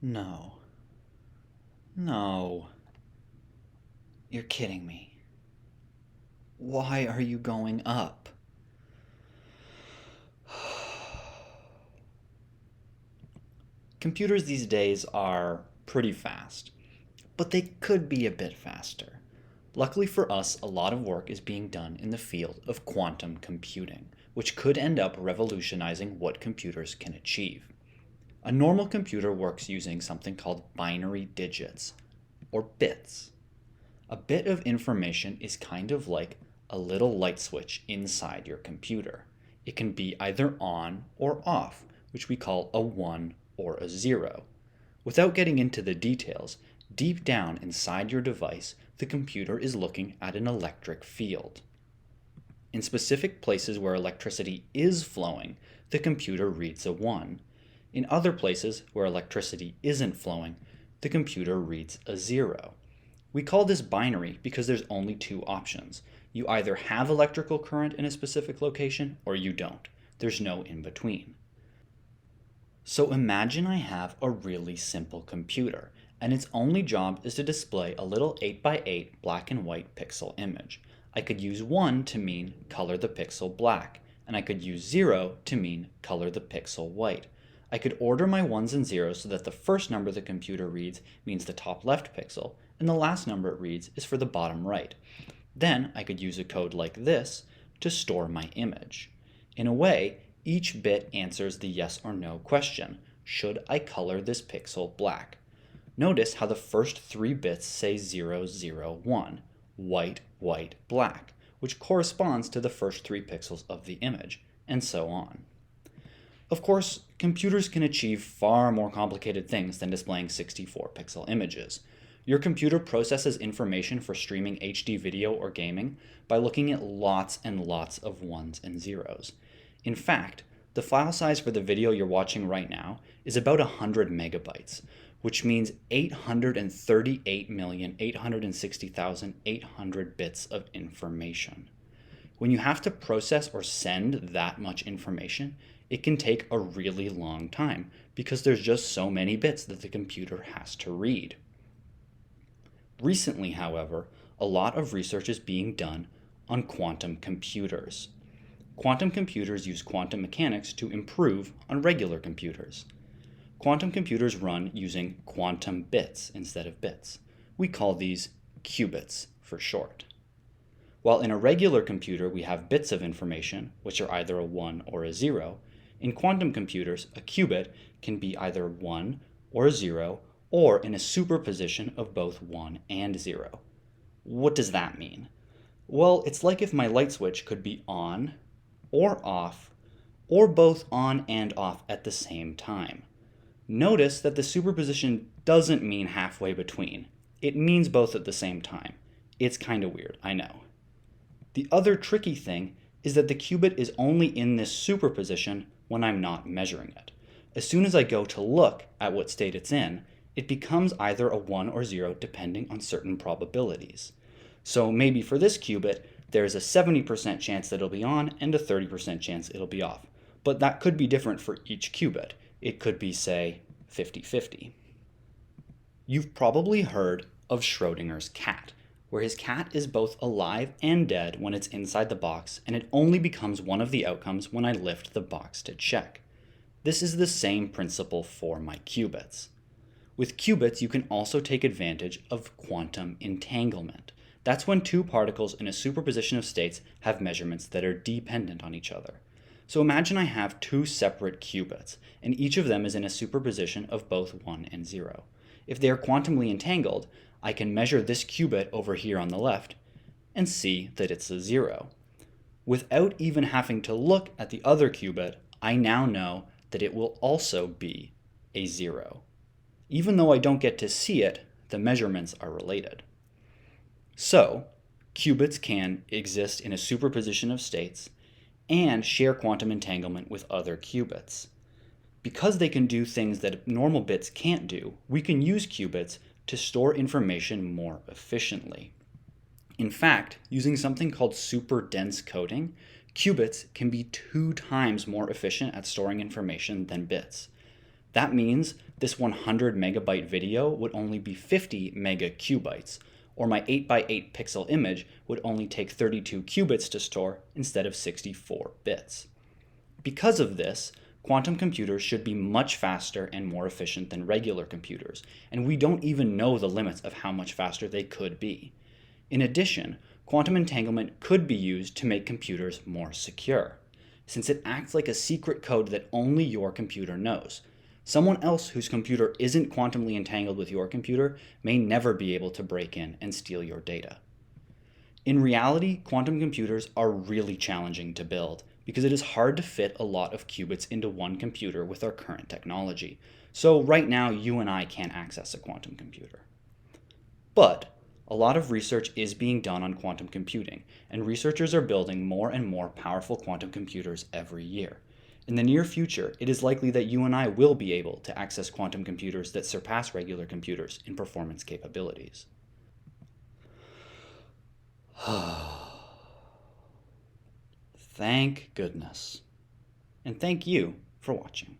No. No. You're kidding me. Why are you going up? Computers these days are pretty fast, but they could be a bit faster. Luckily for us, a lot of work is being done in the field of quantum computing, which could end up revolutionizing what computers can achieve. A normal computer works using something called binary digits, or bits. A bit of information is kind of like a little light switch inside your computer. It can be either on or off, which we call a 1 or a 0. Without getting into the details, deep down inside your device, the computer is looking at an electric field. In specific places where electricity is flowing, the computer reads a 1. In other places where electricity isn't flowing, the computer reads a 0. We call this binary because there's only two options. You either have electrical current in a specific location or you don't. There's no in between. So imagine I have a really simple computer, and its only job is to display a little 8x8 black and white pixel image. I could use 1 to mean color the pixel black, and I could use 0 to mean color the pixel white. I could order my 1s and 0s so that the first number the computer reads means the top left pixel, and the last number it reads is for the bottom right. Then I could use a code like this to store my image. In a way, each bit answers the yes or no question. Should I color this pixel black? Notice how the first three bits say 0, 0, 1, white, white, black, which corresponds to the first three pixels of the image, and so on. Of course, computers can achieve far more complicated things than displaying 64-pixel images. Your computer processes information for streaming HD video or gaming by looking at lots and lots of 1s and 0s. In fact, the file size for the video you're watching right now is about 100 megabytes, which means 838,860,800 bits of information. When you have to process or send that much information, it can take a really long time because there's just so many bits that the computer has to read. Recently, however, a lot of research is being done on quantum computers. Quantum computers use quantum mechanics to improve on regular computers. Quantum computers run using quantum bits instead of bits. We call these qubits for short. While in a regular computer we have bits of information, which are either a 1 or a 0, in quantum computers a qubit can be either 1 or a 0 or in a superposition of both 1 and 0. What does that mean? Well, it's like if my light switch could be on or off, or both on and off at the same time. Notice that the superposition doesn't mean halfway between. It means both at the same time. It's kind of weird, I know. The other tricky thing is that the qubit is only in this superposition when I'm not measuring it. As soon as I go to look at what state it's in, it becomes either a 1 or 0 depending on certain probabilities. So maybe for this qubit, there's a 70% chance that it'll be on and a 30% chance it'll be off. But that could be different for each qubit. It could be, say, 50-50. You've probably heard of Schrodinger's cat, where his cat is both alive and dead when it's inside the box, and it only becomes one of the outcomes when I lift the box to check. This is the same principle for my qubits. With qubits, you can also take advantage of quantum entanglement. That's when two particles in a superposition of states have measurements that are dependent on each other. So imagine I have two separate qubits, and each of them is in a superposition of both 1 and 0. If they are quantumly entangled, I can measure this qubit over here on the left and see that it's a 0. Without even having to look at the other qubit, I now know that it will also be a 0. Even though I don't get to see it, the measurements are related. So, qubits can exist in a superposition of states and share quantum entanglement with other qubits. Because they can do things that normal bits can't do, we can use qubits to store information more efficiently. In fact, using something called super dense coding, qubits can be 2 times more efficient at storing information than bits. That means this 100 megabyte video would only be 50 megacubites, or my 8 by 8 pixel image would only take 32 qubits to store instead of 64 bits. Because of this, quantum computers should be much faster and more efficient than regular computers, and we don't even know the limits of how much faster they could be. In addition, quantum entanglement could be used to make computers more secure, since it acts like a secret code that only your computer knows. Someone else whose computer isn't quantumly entangled with your computer may never be able to break in and steal your data. In reality, quantum computers are really challenging to build because it is hard to fit a lot of qubits into one computer with our current technology. So right now, you and I can't access a quantum computer. But a lot of research is being done on quantum computing, and researchers are building more and more powerful quantum computers every year. In the near future, it is likely that you and I will be able to access quantum computers that surpass regular computers in performance capabilities. Thank goodness. And thank you for watching.